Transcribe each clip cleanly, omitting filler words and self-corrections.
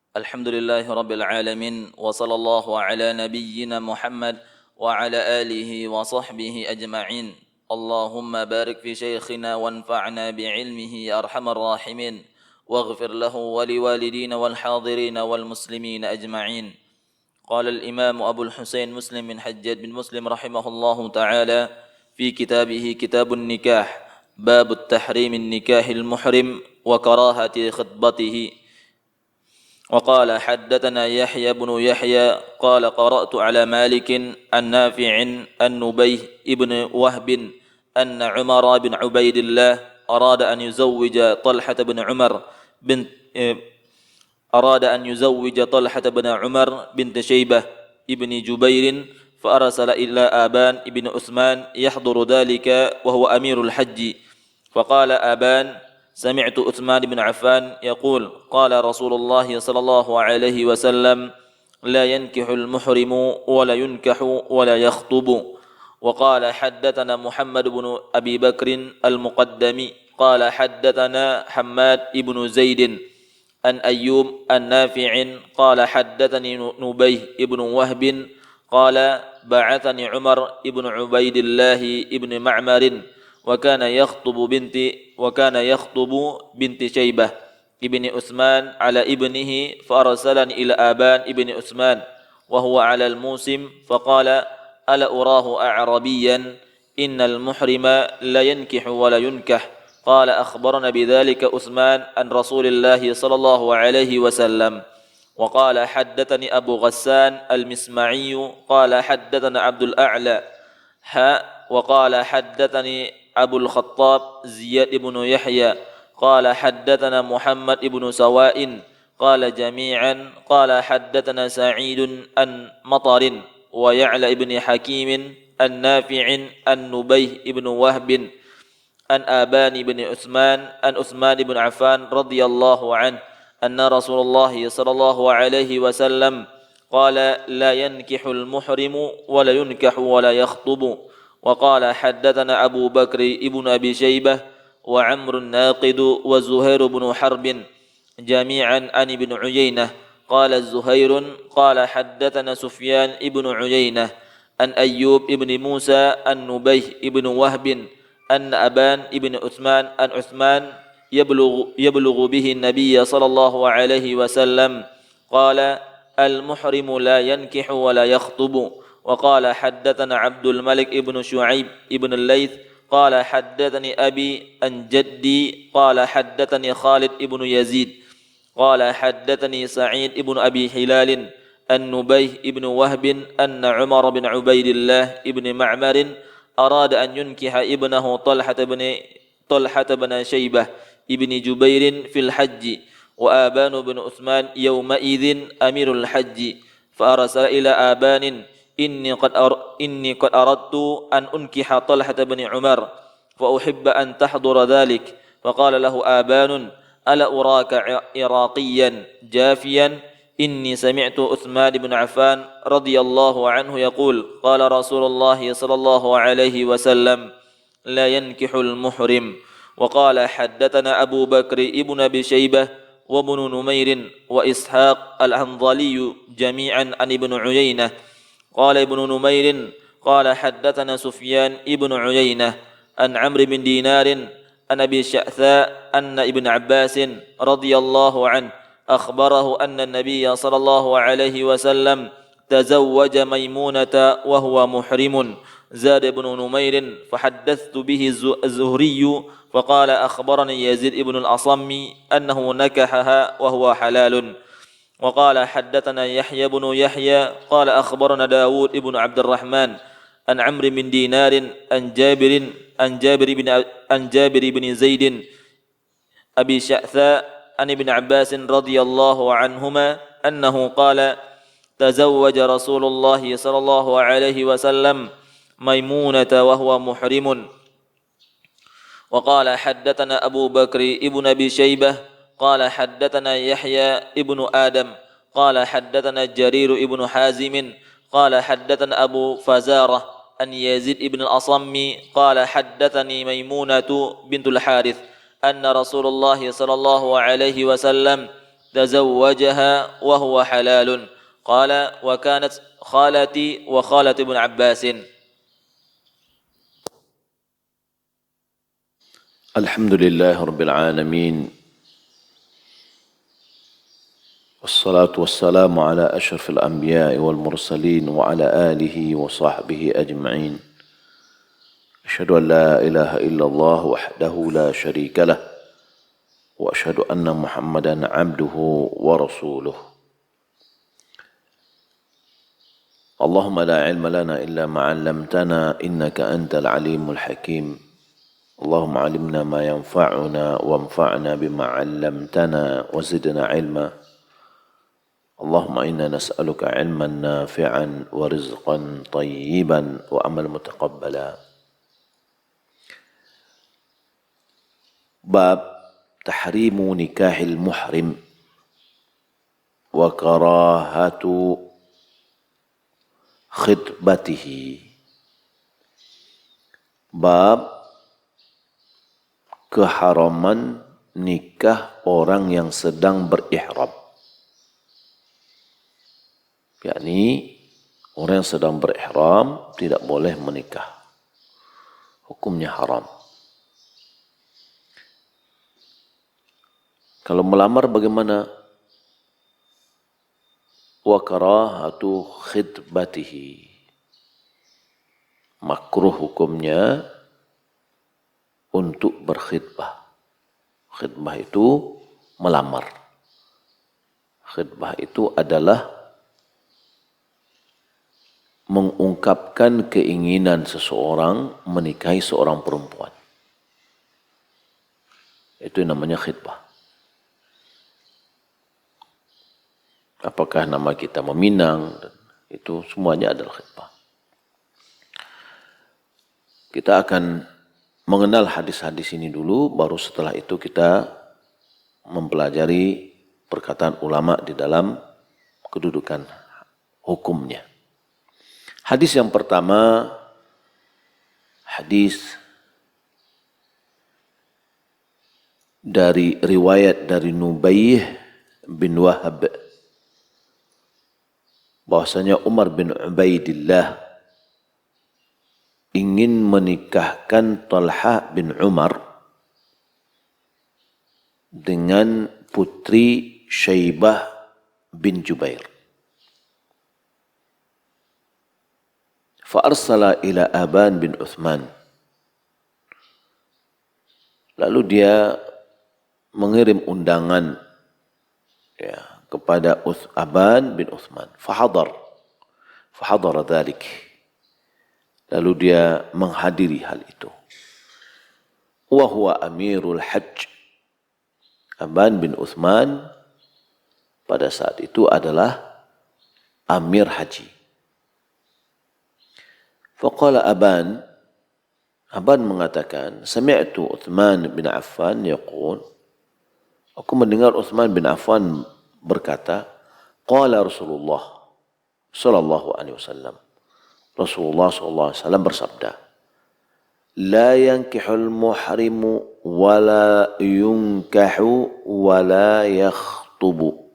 Alhamdulillahi Rabbil Alamin wa sallallahu ala nabiyyina Muhammad wa ala alihi wa sahbihi ajma'in. Allahumma barik fi syekhina wanfa'na bi'ilmihi ya arhamar rahimin waghfir lahu wa liwalidina wal hadirina wal muslimina ajma'in. Qala al-imam Abu al-Husain Muslim bin Hajjaj bin Muslim rahimahullahu ta'ala fi kitabih Kitabun Nikah bab tahrimin nikahil muhrim wa karahati khutbatihi. وقال حدثنا يحيى بن يحيى قال قرأت على مالك عن نافع عن نبيه ابن وهب أن عمر بن عبيد الله أراد أن يزوج طلحة بن عمر بنت شيبة ابن جبير فأرسل إلى آبان ابن عثمان يحضر ذلك وهو أمير الحج فقال آبان سمعت عثمان بن عفان يقول قال رسول الله صلى الله عليه وسلم لا ينكح المحرم ولا ينكح ولا يخطب. وقال حدثنا محمد بن أبي بكر المقدمي قال حدثنا حماد بن زيد عن أيوب النافع قال حدثني نبيه بن وهب قال بعثني عمر بن عبيد الله بن معمر وكان يخطب بنت شيبة ابن عثمان على ابنه فأرسلني إلى آبان ابن عثمان وهو على الموسم فقال ألا أراه أعربيا إن المحرم لا ينكح ولا ينكح قال أخبرنا بذلك عثمان عن رسول الله صلى الله عليه وسلم. وقال حدثني أبو غسان المسمعي قال حدثنا عبد الأعلى وقال حدثني أبو الخطاب زياد بن يحيى قال حدثنا محمد بن سواء قال جميعا قال حدثنا سعيد عن مطر ويعلى بن حكيم النافع عن نبيه بن وهب عن آبان بن عثمان عن عثمان بن عفان رضي الله عنه أن رسول الله صلى الله عليه وسلم قال لا ينكح المحرم ولا ينكح ولا يخطب. وقال حدثنا أبو بكر ابن أبي شيبة وعمر الناقد وزهير بن حرب جميعا عن ابن عيينة قال الزهير قال حدثنا سفيان ابن عيينة عن أيوب ابن موسى عن نبيه ابن وهب أن أبان ابن عثمان يبلغ به النبي صلى الله عليه وسلم قال المحرم لا ينكح ولا يخطب. وقال حدثنا عبد الملك ابن شعيب ابن الليث قال حدثني أبي عن جدي قال حدثني خالد ابن يزيد قال حدثني سعيد ابن أبي هلال أن نبيه ابن وهب أن عمر بن عبيد الله ابن معمر أراد أن ينكح ابنه طلحة بن شيبة ابن جبير في الحج وآبان بن عثمان يومئذ أمير الحج فأرسل إلى آبان إني قد أردت أن أنكح طلحة بن عمر فأحب أن تحضر ذلك فقال له آبان ألا أراك عراقيا جافيا إني سمعت عثمان بن عفان رضي الله عنه يقول قال رسول الله صلى الله عليه وسلم لا ينكح المحرم. وقال حدثنا أبو بكر ابن أبي شيبة وابن نمير وإسحاق الحنظلي جميعا عن ابن عيينة قال ابن نمير قال حدثنا سفيان ابن عيينة عن عمرو بن دينار عن أبي شعثاء أن ابن عباس رضي الله عنه أخبره أن النبي صلى الله عليه وسلم تزوج ميمونة وهو محرم. زاد ابن نمير فحدثت به الزهري فقال أخبرني يزيد ابن الأصم أنه نكحها وهو حلال. وقال حدثنا يحيى بن يحيى قال أخبرنا داود ابن عبد الرحمن عن عمرو بن دينار عن جابر بن زيد أبي شعثاء عن ابن عباس رضي الله عنهما أنه قال تزوج رسول الله صلى الله عليه وسلم ميمونة وهو محرم. وقال حدثنا أبو بكر ابن أبي شيبة قال حدثنا يحيى ابن آدم قال حدثنا جرير ابن حازم قال حدثنا أبو فزارة أن يزيد ابن الأصم قال حدثني ميمونة بنت الحارث أن رسول الله صلى الله عليه وسلم تزوجها وهو حلال قال وكانت خالتي وخالة ابن عباس. الحمد لله رب العالمين والصلاة والسلام على أشرف الأنبياء والمرسلين وعلى آله وصحبه أجمعين. أشهد أن لا إله إلا الله وحده لا شريك له وأشهد أن محمدا عبده ورسوله. اللهم لا علم لنا إلا ما علمتنا إنك أنت العليم الحكيم. اللهم علمنا ما ينفعنا وانفعنا بما علمتنا وزدنا علما. اللهم إنا نسألك علما نافعا ورزقا طيبا وعملا متقبلا. باب تحريم نكاح المحرم وكراهة خطبته. Bab keharaman nikah orang yang sedang berihram. Yakni orang yang sedang berihram tidak boleh menikah. Hukumnya haram. Kalau melamar bagaimana? Wa karahatu khitbatihi. Makruh hukumnya untuk berkhidbah. Khidbah itu melamar. Khidbah itu adalah mengungkapkan keinginan seseorang menikahi seorang perempuan. Itu namanya khidbah. Apakah nama kita meminang, itu semuanya adalah khidbah. Kita akan mengenal hadis-hadis ini dulu, baru setelah itu kita mempelajari perkataan ulama di dalam kedudukan hukumnya. Hadis yang pertama, hadis dari riwayat dari Nubaih bin Wahab, bahwasanya Umar bin Ubaidillah ingin menikahkan Talha bin Umar dengan putri Syaibah bin Jubair. Fa'arsala ila Aban bin Uthman. Lalu dia mengirim undangan kepada Aban bin Uthman. Fahadar dzalik. Lalu dia menghadiri hal itu. Wa huwa amirul hajj. Aban bin Uthman pada saat itu adalah amir haji. Faqala Aban mengatakan, sami'tu Uthman bin Affan yaqul, aku mendengar Uthman bin Affan berkata, qala Rasulullah sallallahu alaihi wasallam, Rasulullah SAW bersabda, la yankihul muhrimu wa la yunkahu wa la yakhtubu.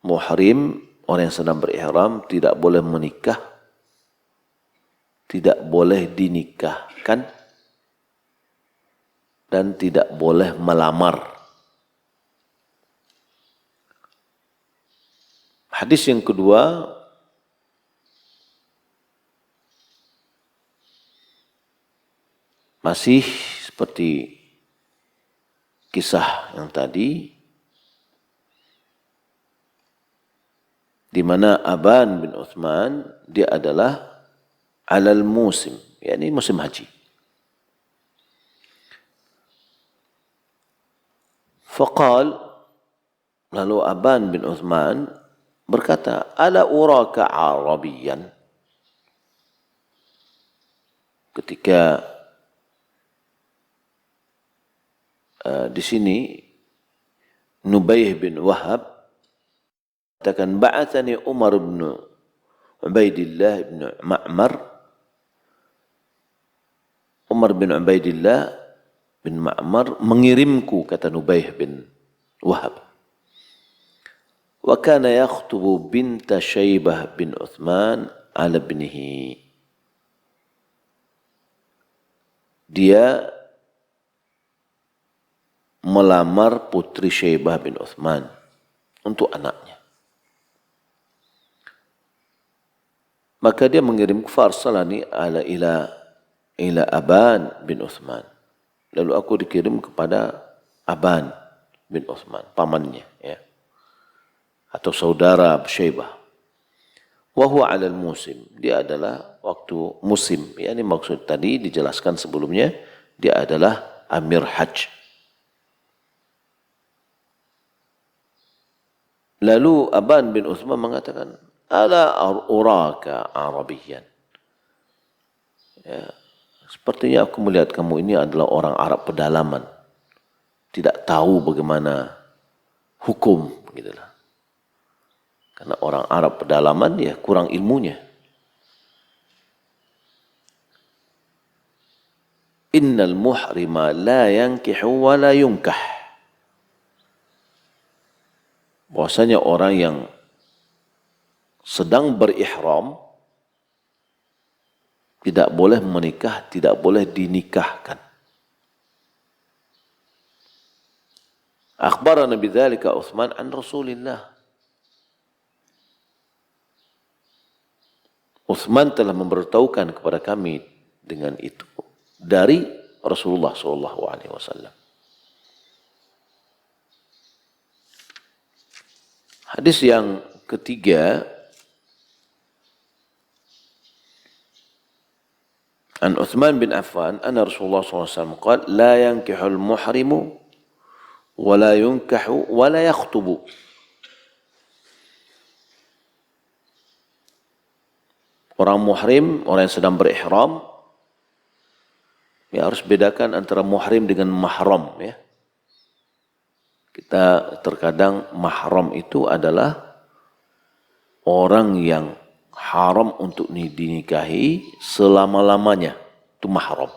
Muhrim, orang yang sedang berihram, tidak boleh menikah, tidak boleh dinikahkan, dan tidak boleh melamar. Hadis yang kedua, masih seperti kisah yang tadi, di mana Aban bin Uthman dia adalah alal musim, yakni musim haji. Faqal, lalu Aban bin Uthman berkata, ala uraka arabiyan. Ketika di sini Nubaih bin Wahab katakan, ba'athani Umar bin Ubaidillah bin Ma'mar. Umar bin Ubaidillah bin Ma'mar mengirimku, kata Nubaih bin Wahab. Wa kana yakhtubu binta Syaibah bin Uthman ala ibnihi. Dia melamar putri Syaibah bin Uthman untuk anaknya. Maka dia mengirim farsalani ila Aban bin Uthman. Lalu aku dikirim kepada Aban bin Uthman, pamannya, ya, atau saudara Syaibah. Wa huwa 'alal musim, dia adalah waktu musim. Ya, ini maksud tadi dijelaskan sebelumnya, dia adalah amir haji. Lalu Aban bin Uthman mengatakan, ala uraka Arabiyan. Ya, sepertinya aku melihat kamu ini adalah orang Arab pedalaman, tidak tahu bagaimana hukum, gitulah. Karena orang Arab pedalaman ya kurang ilmunya. Innal muhrima la yankihu wa la yunkah. Bahwasanya orang yang sedang berihram tidak boleh menikah, tidak boleh dinikahkan. Akhbarana bidzalika Utsman an Rasulillah. Utsman telah memberitahukan kepada kami dengan itu dari Rasulullah sallallahu alaihi wasallam. Hadis yang ketiga, an Uthman bin Affan anna Rasulullah sallallahu alaihi wasallam qala la yankihul muhrimu wa la yunkahu wa la yakhtubu. Orang muhrim, orang yang sedang berihram, ya harus bedakan antara muhrim dengan mahram, ya. Kita terkadang mahram itu adalah orang yang haram untuk dinikahi selama-lamanya, itu mahram.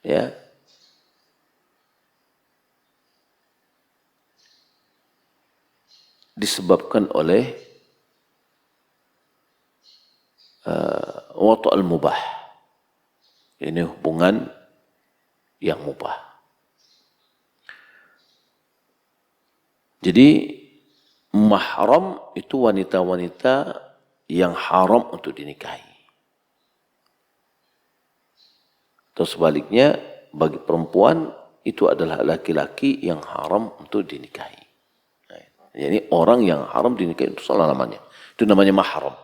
Ya. Disebabkan oleh watu' al-mubah. Ini hubungan yang mubah. Jadi mahram itu wanita-wanita yang haram untuk dinikahi. Atau sebaliknya, bagi perempuan itu adalah laki-laki yang haram untuk dinikahi. Nah, jadi orang yang haram dinikahi itu selama-lamanya. Itu namanya mahram.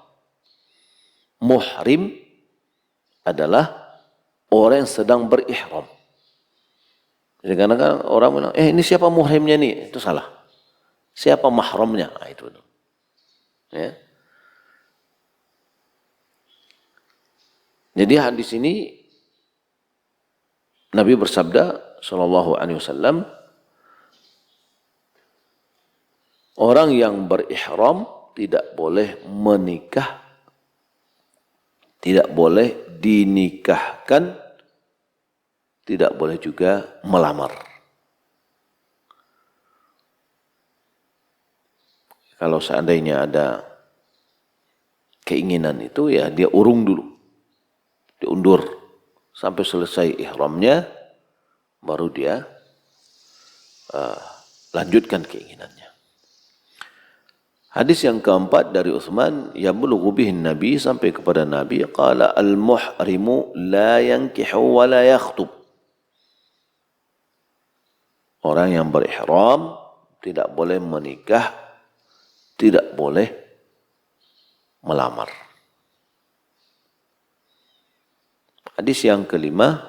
Muhrim adalah orang yang sedang berihram. Jadi kadang-kadang orang bilang, ini siapa muhrimnya nih? Itu salah. Siapa mahramnya? Nah, itu. Ya. Jadi hadis ini Nabi bersabda sallallahu alaihi wasallam, orang yang berihram tidak boleh menikah, tidak boleh dinikahkan, tidak boleh juga melamar. Kalau seandainya ada keinginan itu, ya dia urung dulu, diundur sampai selesai ihramnya, baru dia lanjutkan keinginannya. Hadis yang keempat dari Utsman, yablughu bihin Nabi, sampai kepada Nabi, qala al-muhrimu la yankihu wa la yakhtub. Orang yang berihram tidak boleh menikah, tidak boleh melamar. Hadis yang kelima,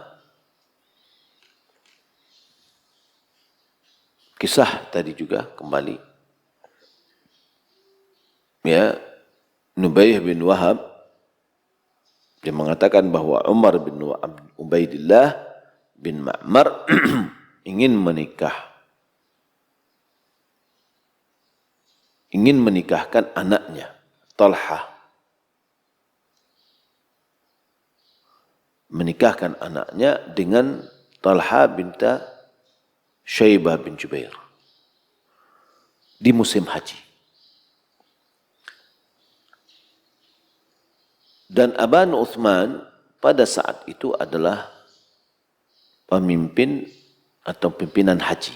kisah tadi juga kembali. Ya, Nubaih bin Wahab dia mengatakan bahwa Umar bin Ubaidillah bin Ma'mar ingin menikahkan anaknya Talhah. menikahkan anaknya dengan Talha binta Syaibah bin Jubair di musim haji. Dan Aban Uthman pada saat itu adalah pemimpin atau pimpinan haji.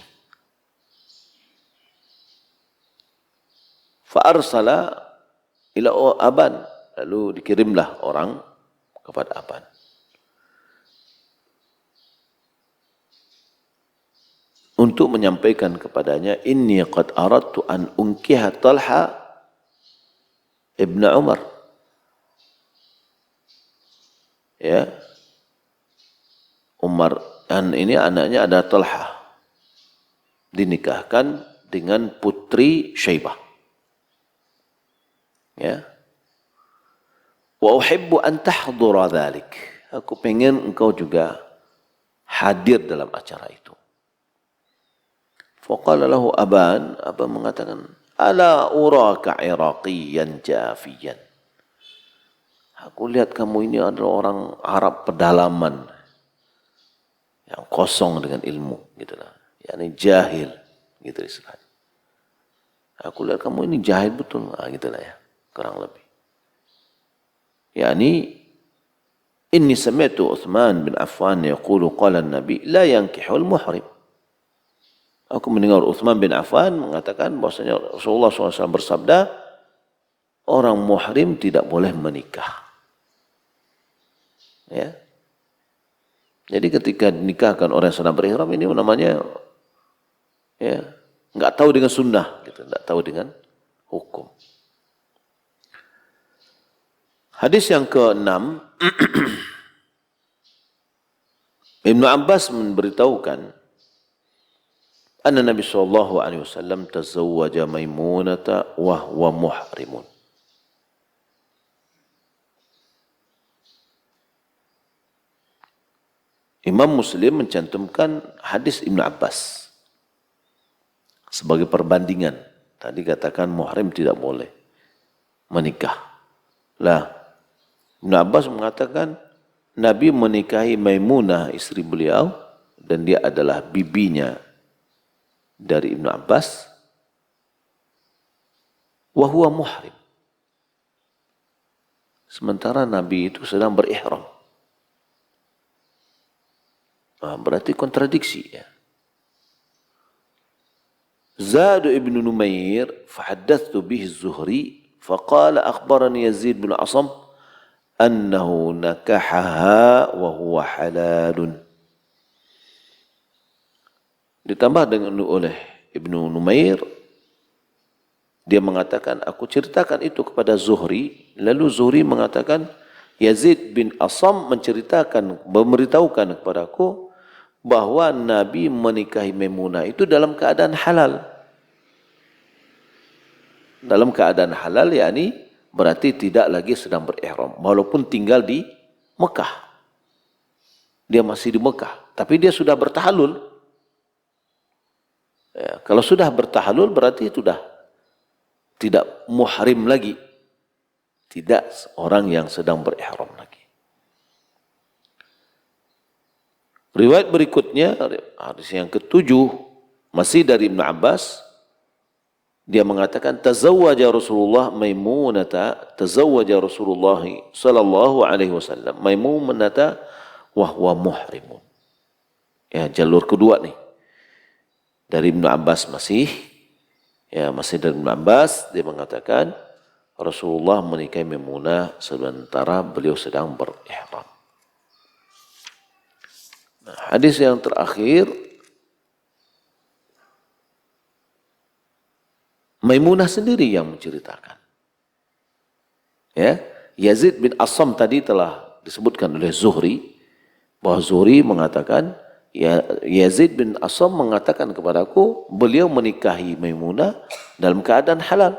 Fa'arsala ila Aban, lalu dikirimlah orang kepada Aban. Untuk menyampaikan kepadanya, inni qad aradtu an unkiha Talha ibn Umar. Ya, Umar, dan ini anaknya ada Talha, dinikahkan dengan putri Syaibah. Ya. Wa uhibbu an tahdura dzalik. Aku pengen engkau juga hadir dalam acara itu. Faqala lahu Aban mengatakan, ala uraka iraqiyan jafiyan. Aku lihat kamu ini adalah orang Arab pedalaman yang kosong dengan ilmu, gitulah. Yani jahil, gitu istilahnya. Aku lihat kamu ini jahil betul, gitulah ya, kurang lebih. Yani inni sami'tu Uthman bin Affan yaqulu qala an-nabi la yankihul muhrim. Aku mendengar Uthman bin Affan mengatakan bahwasanya Rasulullah SAW bersabda, orang muhrim tidak boleh menikah. Ya. Jadi ketika dinikahkan orang yang sedang berihram, ini namanya ya nggak tahu dengan sunnah, gitu, nggak tahu dengan hukum. Hadis yang ke-6, Ibnu Abbas memberitahukan, anna Nabi sallallahu alaihi wasallam tazawwaja Maimunata wa huwa muhrimun. Imam Muslim mencantumkan hadis Ibnu Abbas sebagai perbandingan. Tadi katakan muhrim tidak boleh menikah. Lah, Ibnu Abbas mengatakan Nabi menikahi Maimunah istri beliau dan dia adalah bibinya dari Ibnu Abbas. Wa huwa muhrim. Sementara Nabi itu sedang berihram. Berarti kontradiksi ya. Zad ibn Numair fahaddathtu bihi az-Zuhri faqala akhbarani Yazid bin Asam annahu nakahaha wa huwa halalun. Ditambah dengan oleh Ibnu Numair, dia mengatakan, aku ceritakan itu kepada Zuhri, lalu Zuhri mengatakan, Yazid bin Asam memberitahukan kepadaku bahwa Nabi menikahi Maimunah itu dalam keadaan halal. Dalam keadaan halal, yakni berarti tidak lagi sedang berihram, walaupun tinggal di Mekah. Dia masih di Mekah, tapi dia sudah bertahalul. Ya, kalau sudah bertahalul berarti sudah tidak muhrim lagi. Tidak orang yang sedang berihram lagi. Riwayat berikutnya, hadis yang ke-7, masih dari Ibnu Abbas, dia mengatakan tazawwaja Rasulullah Maimunata, tazawwaja Rasulullah sallallahu alaihi wasallam Maimunata wa huwa muhrimun. Ya, jalur kedua nih. Dari Ibnu Abbas masih dari Ibnu Abbas, dia mengatakan Rasulullah menikahi Maimunah sementara beliau sedang berihram. Nah, hadis yang terakhir, Maimunah sendiri yang menceritakan. Ya, Yazid bin Asam tadi telah disebutkan oleh Zuhri, bahwa Zuhri mengatakan, ya, Yazid bin Asam mengatakan kepadaku, beliau menikahi Maimunah dalam keadaan halal.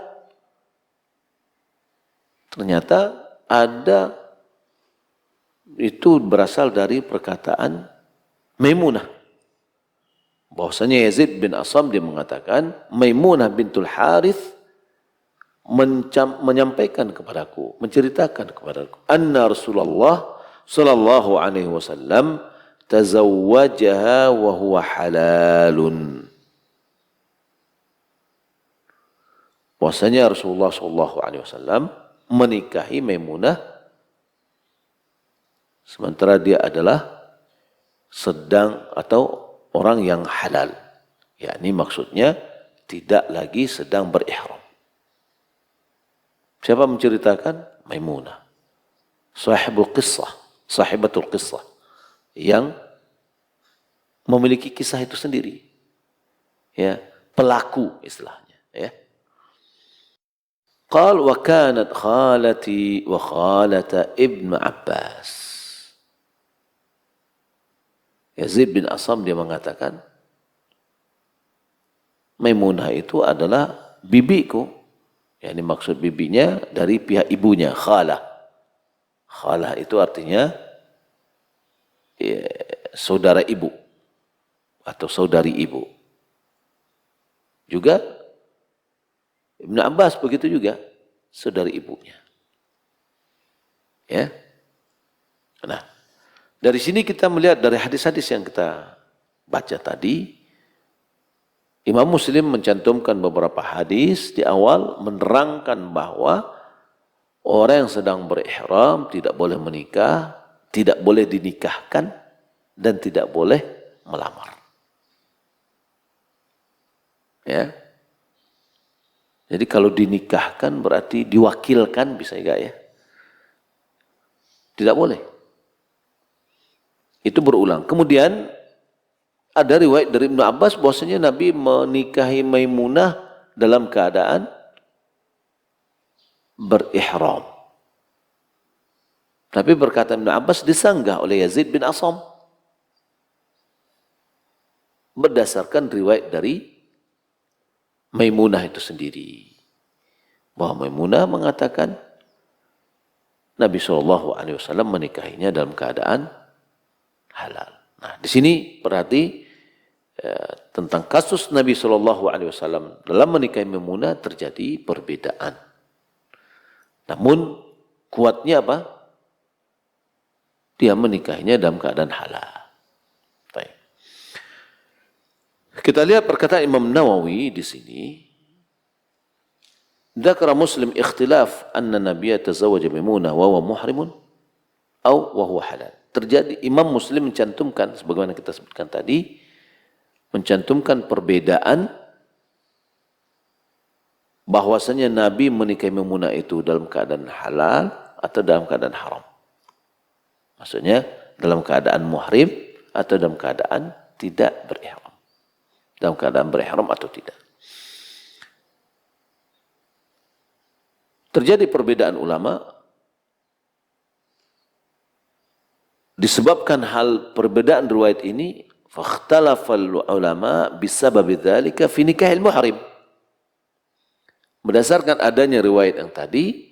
Ternyata ada, itu berasal dari perkataan Maimunah. Bahwasanya Yazid bin Asam dia mengatakan Maimunah bintul Harith menyampaikan kepadaku, menceritakan kepadaku, anna Rasulullah sallallahu alaihi wasallam tazawwajaha wa huwa halalun. Bahwasanya Rasulullah sallallahu alaihi wasallam menikahi Maimunah sementara dia adalah sedang atau orang yang halal. Yakni maksudnya tidak lagi sedang berihram. Siapa menceritakan? Maimunah. Sahibatul qissah. Yang memiliki kisah itu sendiri. Ya, pelaku istilahnya, ya. Qal wa kanat khalati wa khalata Ibnu Abbas. Yazid bin Asam dia mengatakan, Maimunah itu adalah bibiku. Yani maksud bibinya dari pihak ibunya, khalah. Khalah itu artinya ya, saudara ibu atau saudari ibu. Juga Ibnu Abbas begitu juga, saudari ibunya. Ya. Nah, dari sini kita melihat dari hadis-hadis yang kita baca tadi, Imam Muslim mencantumkan beberapa hadis di awal menerangkan bahwa orang yang sedang berihram tidak boleh menikah, tidak boleh dinikahkan, dan tidak boleh melamar. Ya. Jadi kalau dinikahkan berarti diwakilkan, bisa enggak ya? Tidak boleh. Itu berulang. Kemudian ada riwayat dari Ibnu Abbas bahwasanya Nabi menikahi Maimunah dalam keadaan berihram. Tapi berkata Ibnu Abbas disanggah oleh Yazid bin Asam. Berdasarkan riwayat dari Maimunah itu sendiri. Bahwa Maimunah mengatakan Nabi SAW menikahinya dalam keadaan halal. Nah, di sini berarti tentang kasus Nabi SAW dalam menikahi Maimunah terjadi perbedaan. Namun kuatnya apa? Dia menikahinya dalam keadaan halal. Baik. Kita lihat perkataan Imam Nawawi di sini. Dzakara Muslim ikhtilaf anna Nabiyya tazawwaja Maimunah wa huwa muhrimun aw wa huwa halal. Terjadi Imam Muslim mencantumkan sebagaimana kita sebutkan tadi, mencantumkan perbedaan bahwasanya Nabi menikahi Maimunah itu dalam keadaan halal atau dalam keadaan haram. Maksudnya dalam keadaan muhrim atau dalam keadaan tidak berihram. Dalam keadaan berihram atau tidak. Terjadi perbedaan ulama disebabkan hal perbedaan riwayat ini, fakhtalafal ulama bisababi dzalika fi nikahil muhrim. Berdasarkan adanya riwayat yang tadi,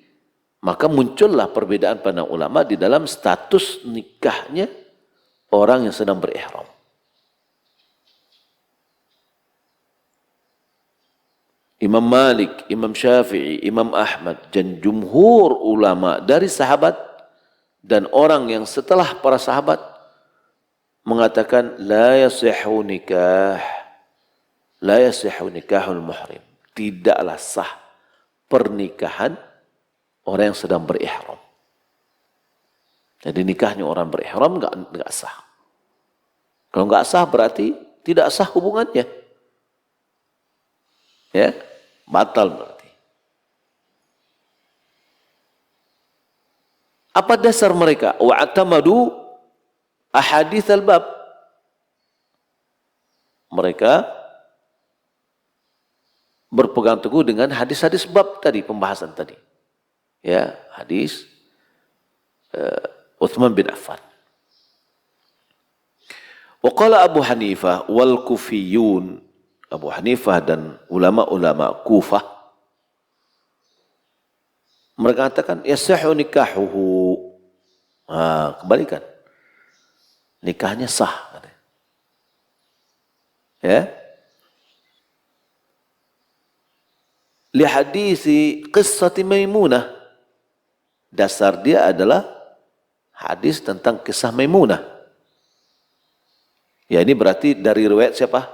maka muncullah perbedaan pandang ulama di dalam status nikahnya orang yang sedang berihram. Imam Malik, Imam Syafi'i, Imam Ahmad, dan jumhur ulama dari sahabat dan orang yang setelah para sahabat mengatakan la yasihhu nikahul muhrim. Tidaklah sah pernikahan orang yang sedang berihram. Jadi nikahnya orang berihram enggak sah. Kalau enggak sah berarti tidak sah hubungannya. Ya, batal berarti. Apa dasar mereka? Wa'tamadu ahadits al-bab. Mereka berpegang teguh dengan hadis-hadis bab tadi, pembahasan tadi. Ya, hadis Utsman bin Affan. Wa qala Abu Hanifah wal Kufiyun, Abu Hanifah dan ulama-ulama Kufah mereka katakan yasihhu nikahuhu. Kebalikan. Nikahnya sah. Ya. Li hadisi qissati Maimunah. Dasar dia adalah hadis tentang kisah Maimunah. Ya, ini berarti dari riwayat siapa?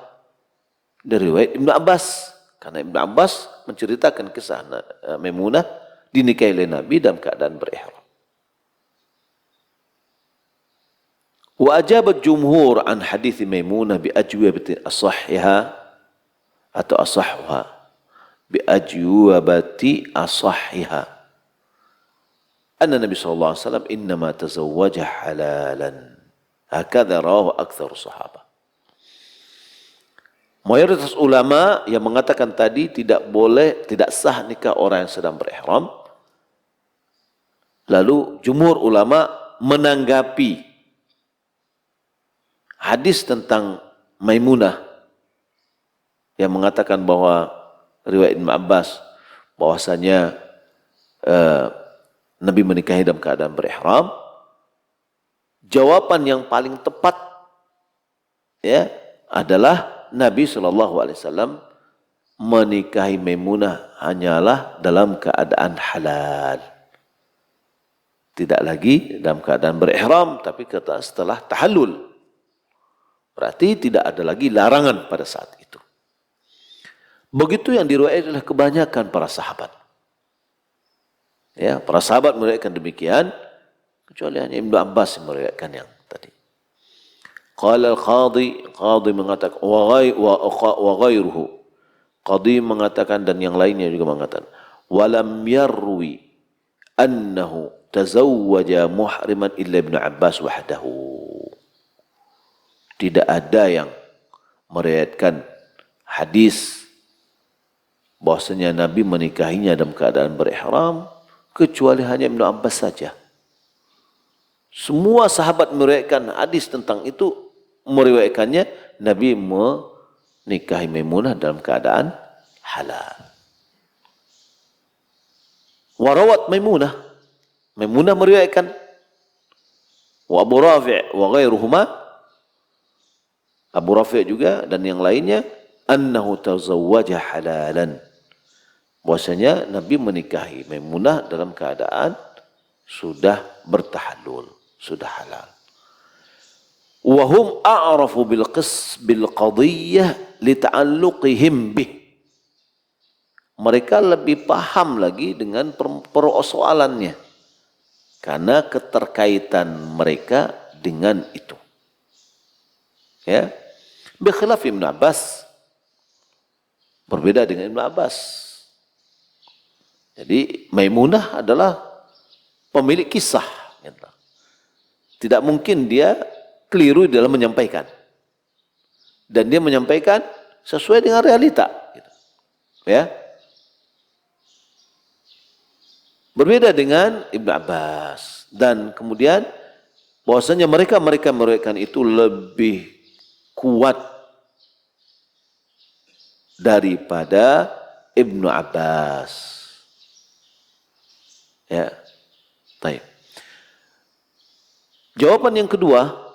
Dari riwayat Ibnu Abbas. Karena Ibnu Abbas menceritakan kisah Maimunah dinikahi oleh Nabi dalam keadaan berihram. Wa ajabat jumhur an hadis Maimunah bi ajwabati asahhiha atau asahhuha bi ajwabati asahhiha. Anna Nabi sallallahu alaihi wasallam innama tazawwaja halalan. Hakadha rawahu aktsar sahabat. Mayoritas ulama yang mengatakan tadi tidak boleh, tidak sah nikah orang yang sedang berihram. Lalu jumhur ulama menanggapi hadis tentang Maimunah yang mengatakan bahwa riwayat Ibnu Abbas bahwasanya Nabi menikahi dalam keadaan berihram. Jawaban yang paling tepat ya adalah Nabi SAW menikahi Maimunah hanyalah dalam keadaan halal. Tidak lagi dalam keadaan berihram, tapi setelah tahallul. Berarti tidak ada lagi larangan pada saat itu. Begitu yang diriwayatkan oleh kebanyakan para sahabat. Ya, para sahabat meriwayatkan demikian, kecuali hanya Ibnu Abbas yang meriwayatkan yang tadi. Qala al-qadhi mengatakan wa ghairuhu. Qadhi mengatakan dan yang lainnya juga mengatakan walam yarwi annahu tazawwaja muhriman illa Ibnu Abbas wahdahu. Tidak ada yang meriwayatkan hadis bahwasanya Nabi menikahinya dalam keadaan berihram kecuali hanya Ibnu Abbas saja. Semua sahabat meriwayatkan hadis tentang itu, meriwayatkannya Nabi menikahi Maimunah dalam keadaan halal. Warawat Maimunah meriwayatkan wa Abu Rafi' wa ghairuhuma, Abu Rafi' juga dan yang lainnya, annahu tazawwaja halalan. Bahwasanya Nabi menikahi Maimunah dalam keadaan sudah bertahallul, sudah halal. Wa hum a'rafu bil qadhiyyah li ta'alluqihim bih. Mereka lebih paham lagi dengan persoalannya karena keterkaitan mereka dengan itu. Ya. Bikhilaf Ibnu Abbas, berbeda dengan Ibnu Abbas. Jadi Maimunah adalah pemilik kisah. Tidak mungkin dia keliru dalam menyampaikan. Dan dia menyampaikan sesuai dengan realita. Ya. Berbeda dengan Ibnu Abbas. Dan kemudian bahwasanya mereka meriwayatkan itu lebih kuat daripada Ibnu Abbas. Ya, baik. Jawaban yang kedua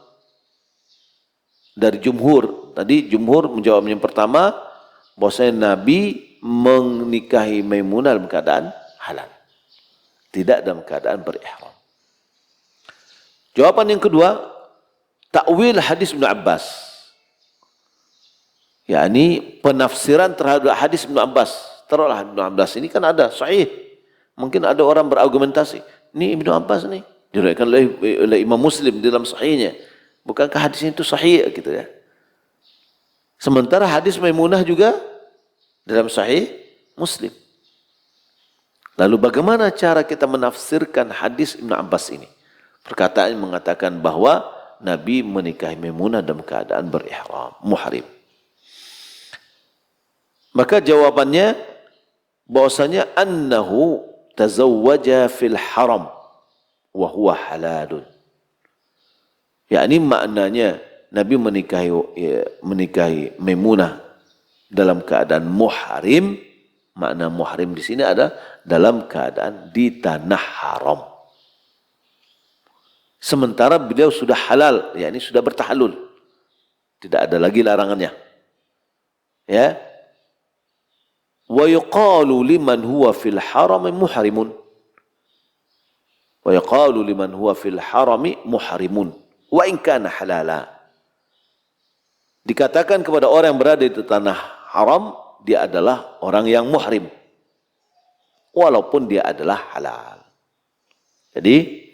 dari jumhur. Tadi jumhur menjawab yang pertama bahwasanya Nabi menikahi Maimunah dalam keadaan halal, tidak dalam keadaan berihram. Jawaban yang kedua, takwil hadis Ibnu Abbas. yakni penafsiran terhadap hadis Ibnu Abbas. Taruhlah Ibnu Abbas ini kan ada sahih. Mungkin ada orang berargumentasi, ini Ibnu Abbas nih diriwayatkan oleh Imam Muslim dalam sahihnya. Bukankah hadisnya itu sahih gitu ya? Sementara hadis Maimunah juga dalam sahih Muslim. Lalu bagaimana cara kita menafsirkan hadis Ibnu Abbas ini? Perkataan yang mengatakan bahwa Nabi menikahi Maimunah dalam keadaan berihram, muhrim. Maka jawabannya bahwasanya annahu tazawwaja fil haram wa huwa halalun. Yakni maknanya Nabi menikahi Maimunah dalam keadaan muhrim. Makna muhrim di sini ada dalam keadaan di tanah haram. Sementara beliau sudah halal, yakni sudah bertahallul. Tidak ada lagi larangannya. Ya. Wa yuqalu liman huwa fil haram muhrimun. Wa yaqalu liman huwa fil harami muhrimun wa in kana halala. Dikatakan kepada orang yang berada di tanah haram, dia adalah orang yang muhrim, walaupun dia adalah halal. Jadi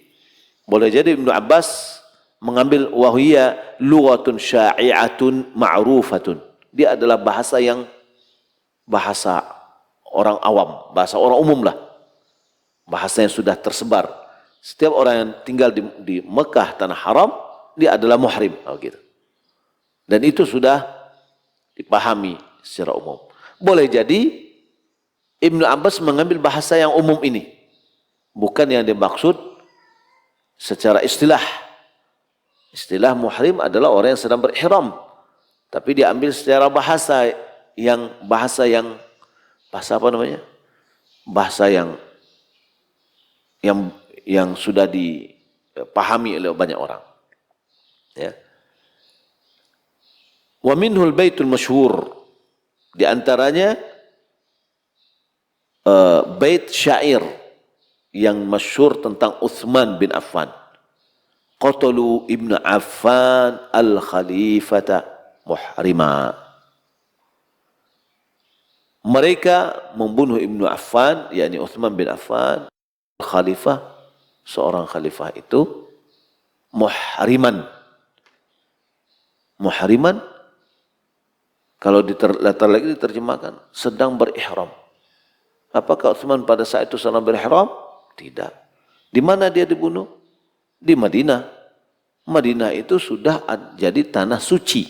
boleh jadi Ibnu Abbas mengambil wahiyya lughatun sya'i'atun ma'rufatun. Dia adalah bahasa orang awam, bahasa orang umum lah. Bahasa yang sudah tersebar. Setiap orang yang tinggal di Mekah, tanah haram, dia adalah muhrim. Gitu. Dan itu sudah dipahami secara umum. Boleh jadi Ibnu Abbas mengambil bahasa yang umum ini. Bukan yang dimaksud secara istilah. Istilah muhrim adalah orang yang sedang berihram. Tapi dia ambil secara bahasa apa namanya? Bahasa yang sudah dipahami oleh banyak orang. Ya. Wa minhul baitul masyhur, di antaranya bait syair yang masyhur tentang Utsman bin Affan. Qatalu Ibnu Affan al-khalifata muhrima. Mereka membunuh Ibnu Affan, yakni Utsman bin Affan, khalifah, seorang khalifah itu muhriman. Muhriman kalau latar lagi diterjemahkan sedang berihram. Apakah Utsman pada saat itu sedang berihram? Tidak. Di mana dia dibunuh? Di Madinah. Madinah itu sudah jadi tanah suci.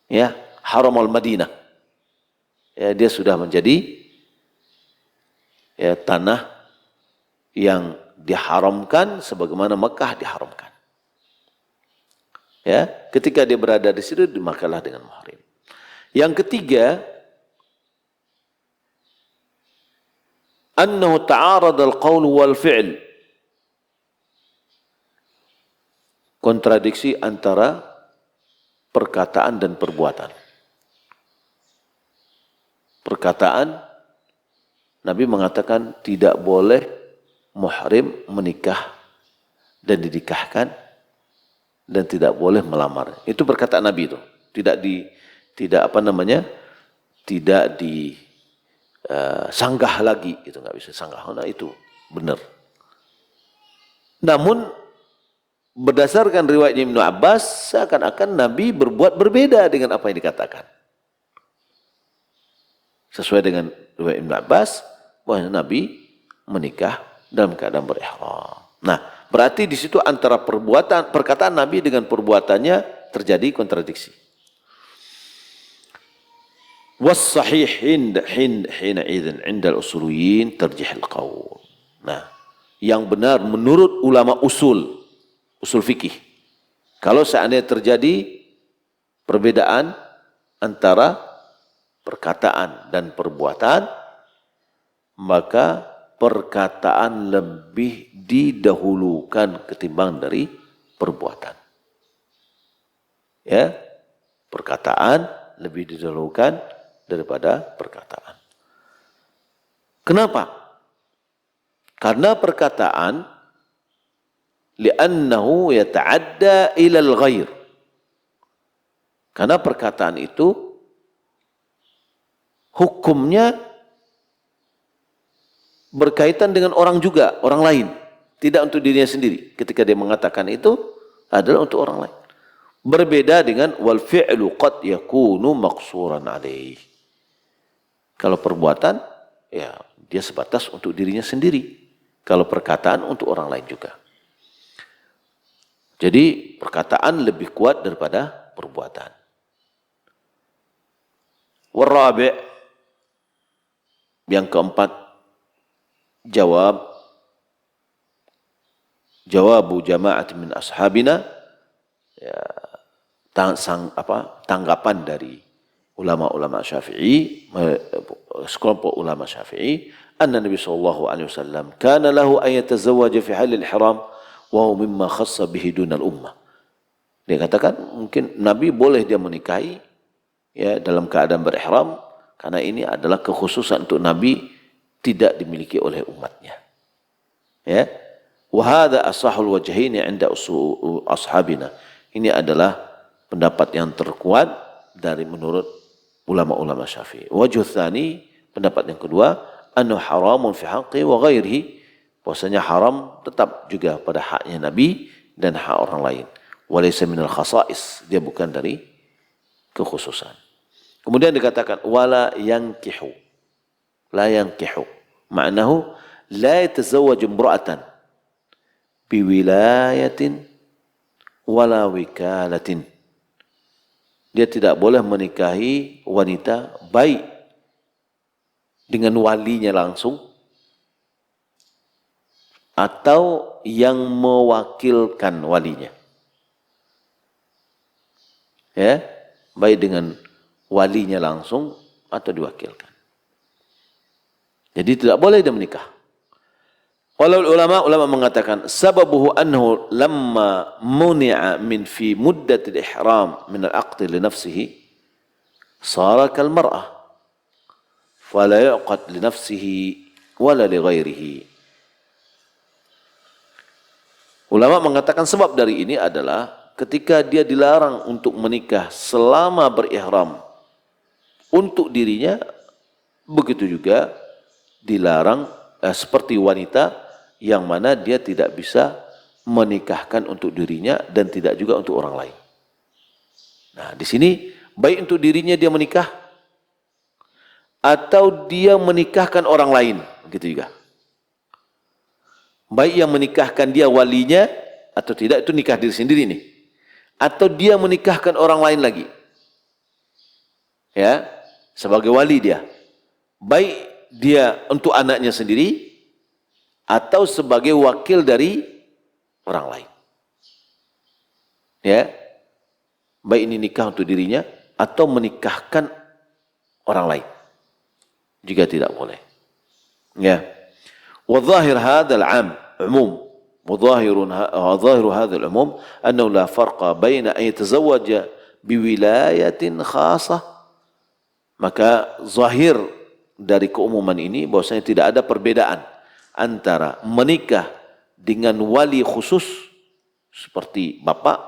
Ya, Haram al-Madinah. Ya, dia sudah menjadi tanah yang diharamkan sebagaimana Mekah diharamkan. Ya, ketika dia berada di situ dimakalah dengan muhrim. Yang ketiga, annahu ta'arad al-qaul wal fi'l. Kontradiksi antara perkataan dan perbuatan. Perkataan, Nabi mengatakan tidak boleh muhrim menikah dan dinikahkan dan tidak boleh melamar. Itu perkataan Nabi itu. Tidak disanggah lagi, itu nggak bisa sanggah. Nah, itu benar. Namun berdasarkan riwayatnya Ibnu Abbas, seakan-akan Nabi berbuat berbeda dengan apa yang dikatakan. Sesuai dengan riwayat Ibnu Abbas, bahwa Nabi menikah dalam keadaan berihram. Nah, berarti di situ antara perkataan Nabi dengan perbuatannya terjadi kontradiksi. Was-sahih hina idzin 'inda al-usuliyyin tarjih al-qaul. Nah, yang benar menurut ulama usul fikih, kalau seandainya terjadi perbedaan antara perkataan dan perbuatan, maka perkataan lebih didahulukan ketimbang dari perbuatan. Ya, perkataan lebih didahulukan daripada perkataan. Kenapa? Karena perkataan li'annahu yata'adda ila al-ghair. Karena perkataan itu hukumnya berkaitan dengan orang juga, orang lain. Tidak untuk dirinya sendiri. Ketika dia mengatakan itu adalah untuk orang lain. Berbeda dengan wal fi'lu qad yakunu maqsuran alaih. Kalau perbuatan, ya dia sebatas untuk dirinya sendiri. Kalau perkataan untuk orang lain juga. Jadi perkataan lebih kuat daripada perbuatan. Warabi', yang keempat, jawabu jama'at min ashabina, ya, tanggapan dari ulama-ulama Syafi'i, sekelompok ulama Syafi'i, anna Nabi sallallahu alaihi wasallam kana lahu an yatazawwaja fi halil ihram wa huwa mimma khassa bihi dunal ummah. Dia katakan mungkin Nabi boleh dia menikahi ya dalam keadaan berihram, karena ini adalah kekhususan untuk Nabi, tidak dimiliki oleh umatnya. Ya. Wa hadha asahul wajhaini 'inda ashabina. Ini adalah pendapat yang terkuat dari menurut ulama-ulama Syafi'i. Wajh tsani, pendapat yang kedua, annahu haramun fi haqqi wa ghairihi, bahwasanya haram tetap juga pada haknya Nabi dan hak orang lain. Walaysa minal khasa'is, dia bukan dari kekhususan. Kemudian dikatakan wala yankihu. La yankihu. Ma'nahu la yatazawwaju imra'atan biwilayatin wala wikalatin. Dia tidak boleh menikahi wanita baik dengan walinya langsung atau yang mewakilkan walinya. Ya, baik dengan walinya langsung atau diwakilkan. Jadi tidak boleh dia menikah. Walau ulama mengatakan sababuhu annahu lamma muni'a min fi muddatil ihram min al-aqd li nafsihi sara kal mar'ah fala yuqad li nafsihi wala li ghairihi. Ulama mengatakan sebab dari ini adalah ketika dia dilarang untuk menikah selama berihram untuk dirinya, begitu juga dilarang seperti wanita yang mana dia tidak bisa menikahkan untuk dirinya dan tidak juga untuk orang lain. Nah, di sini baik untuk dirinya dia menikah atau dia menikahkan orang lain, begitu juga. Baik yang menikahkan dia walinya atau tidak, itu nikah diri sendiri nih. Atau dia menikahkan orang lain lagi. Ya, sebagai wali dia. Baik dia untuk anaknya sendiri atau sebagai wakil dari orang lain. Ya. Baik ini nikah untuk dirinya atau menikahkan orang lain. Juga tidak boleh. Ya. Wa dhahir hadzal 'am umum. وظاهر هذا العموم أنه لا فرق بين أن يتزوج بولاية خاصة. Maka zahir dari keumuman ini bahwasanya tidak ada perbedaan antara menikah dengan wali khusus seperti bapak,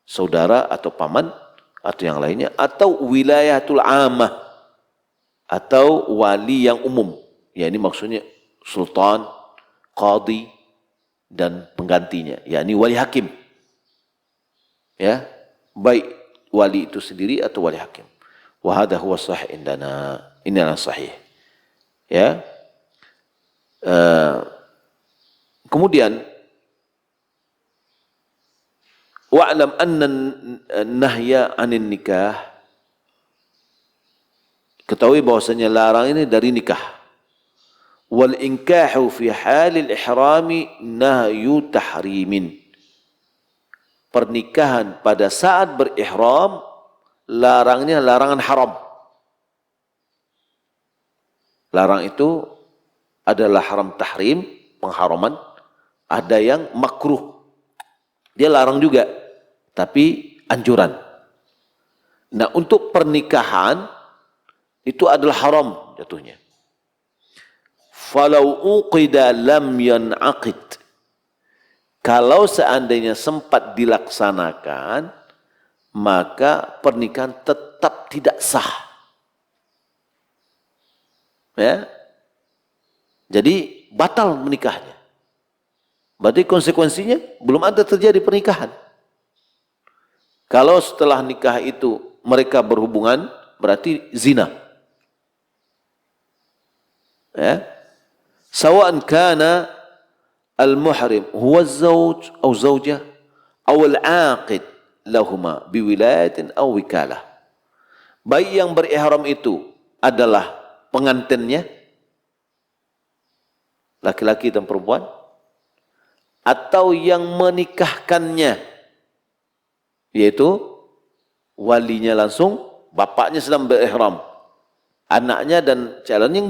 saudara atau paman atau yang lainnya, atau wilayatul amah atau wali yang umum. Ya, ini maksudnya sultan, qadhi dan penggantinya, yakni wali hakim. Ya, baik wali itu sendiri atau wali hakim. Wa hadha huwa sahih indana. Ini adalah sahih. Ya. Kemudian wa'lam anna nahya 'anil nikah, ketahui bahwasanya larang ini dari nikah. Wal inkahu fi halil ihrami nahyu tahrimin. Pernikahan pada saat berihram larangnya larangan haram. Larang itu adalah haram tahrim, pengharaman. Ada yang makruh. Dia larang juga, tapi anjuran. Nah, untuk pernikahan itu adalah haram jatuhnya. Falau uqida lam yan'aqid. Kalau seandainya sempat dilaksanakan, maka pernikahan tetap tidak sah. Ya. Jadi batal menikahnya. Berarti konsekuensinya belum ada terjadi pernikahan. Kalau setelah nikah itu mereka berhubungan, berarti zina. Ya. Sawa'an kana al-muhrim huwa az-zawj aw zawjah aw al-'aqid lahuma biwilayatin aw wikalah. Baik yang berihram itu adalah pengantinnya, laki-laki dan perempuan, atau yang menikahkannya, yaitu walinya langsung, bapaknya sedang berihram, anaknya dan calonnya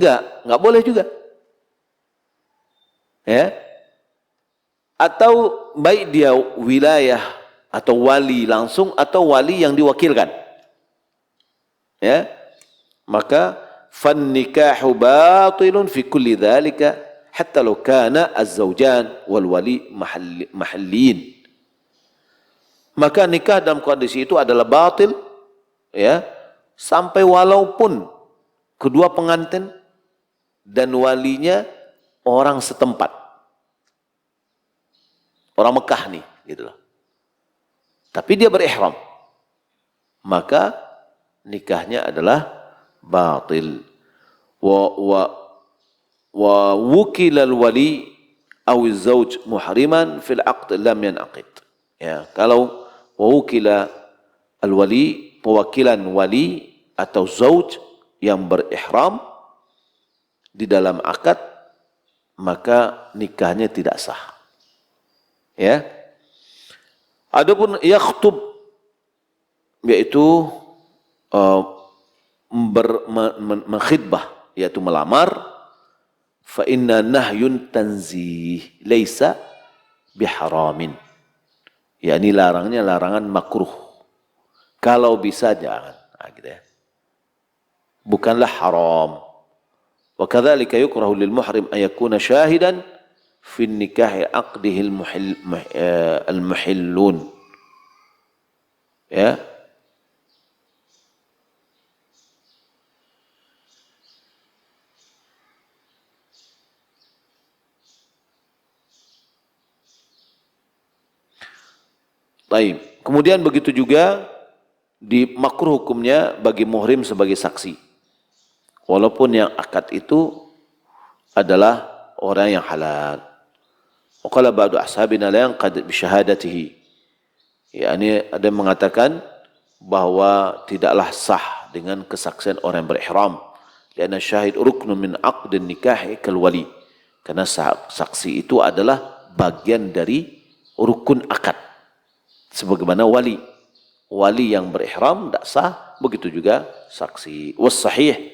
enggak boleh juga. Ya. Atau baik dia wilayah atau wali langsung atau wali yang diwakilkan. Ya. Maka fan nikahu batilun fi kulli dzalika hatta law kana az-zawjan wal wali mahalliyin. Maka nikah dalam kondisi itu adalah batil, ya, sampai walaupun kedua pengantin dan walinya orang setempat, orang Mekah nih, gitu loh. Tapi dia berihram, maka nikahnya adalah batil. Wa wukila al-wali aw az-zawj muhriman fil 'aqd lam yanaqid. Ya, kalau wukila al-wali, pewakilan wali atau zauj yang berihram di dalam akad, maka nikahnya tidak sah. Ya. Adapun yakhtub, yaitu mengkhidbah, yaitu melamar, fa inna nahyun tanzih laisa biharamin. Ya, ini larangnya larangan makruh. Kalau bisa jangan. Nah, gitu ya. Bukanlah haram. Wa kadzalika yukrahu lil muhrim an yakuna syahidan fi nikahi aqdihi al muhillun. Ya. Baik. Kemudian begitu juga di makruh hukumnya bagi muhrim sebagai saksi. Walaupun yang akad itu adalah orang yang halal. Wa qala ba'du ashabina la yanqad bi syahadatihi. yakni ada yang mengatakan bahwa tidaklah sah dengan kesaksian orang yang berihram. Karena syahid ruknun min aqdin nikahi kal wali. Karena saksi itu adalah bagian dari rukun akad. Sebagaimana wali yang berihram tidak sah, begitu juga saksi. Was sahih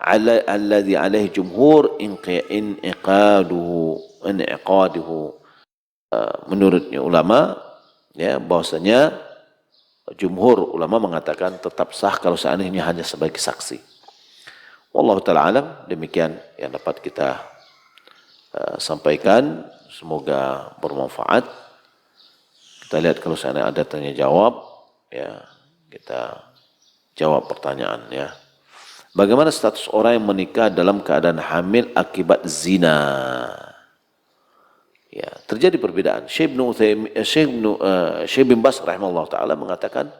alladhi alaihi jumhur inqaduhu. Menurutnya ulama, ya, bahwasanya jumhur ulama mengatakan tetap sah kalau seandainya hanya sebagai saksi. Wallahu ta'ala alam, demikian yang dapat kita sampaikan, semoga bermanfaat. Kita lihat kalau seandainya ada tanya jawab, ya, kita jawab pertanyaan, ya. Bagaimana status orang yang menikah dalam keadaan hamil akibat zina? Ya, terjadi perbedaan. Syekh bin Baz rahimahullah ta'ala mengatakan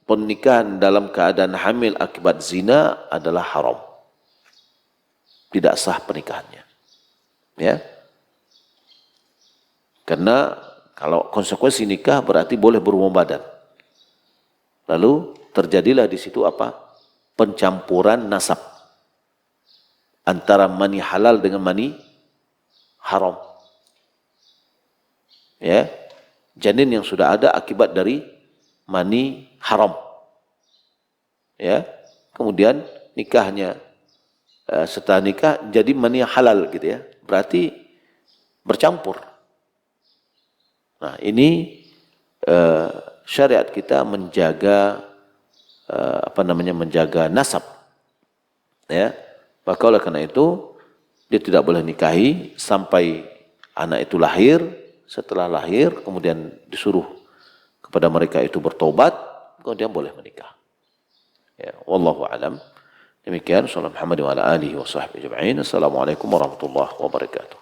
pernikahan dalam keadaan hamil akibat zina adalah haram. Tidak sah pernikahannya. Ya. Karena kalau konsekuensi nikah berarti boleh berhubungan badan. Lalu terjadilah di situ apa? Pencampuran nasab antara mani halal dengan mani haram. Ya, janin yang sudah ada akibat dari mani haram. Ya, kemudian nikahnya setelah nikah jadi mani halal gitu ya. Berarti bercampur. Nah, ini syariat kita menjaga menjaga nasab. Ya. Maka oleh karena itu dia tidak boleh nikahi sampai anak itu lahir. Setelah lahir kemudian disuruh kepada mereka itu bertobat, kemudian boleh menikah. Ya, wallahu alam. Demikian, sallallahu alaihi wa alihi wa sahbihi ajma'in. Assalamualaikum warahmatullahi wabarakatuh.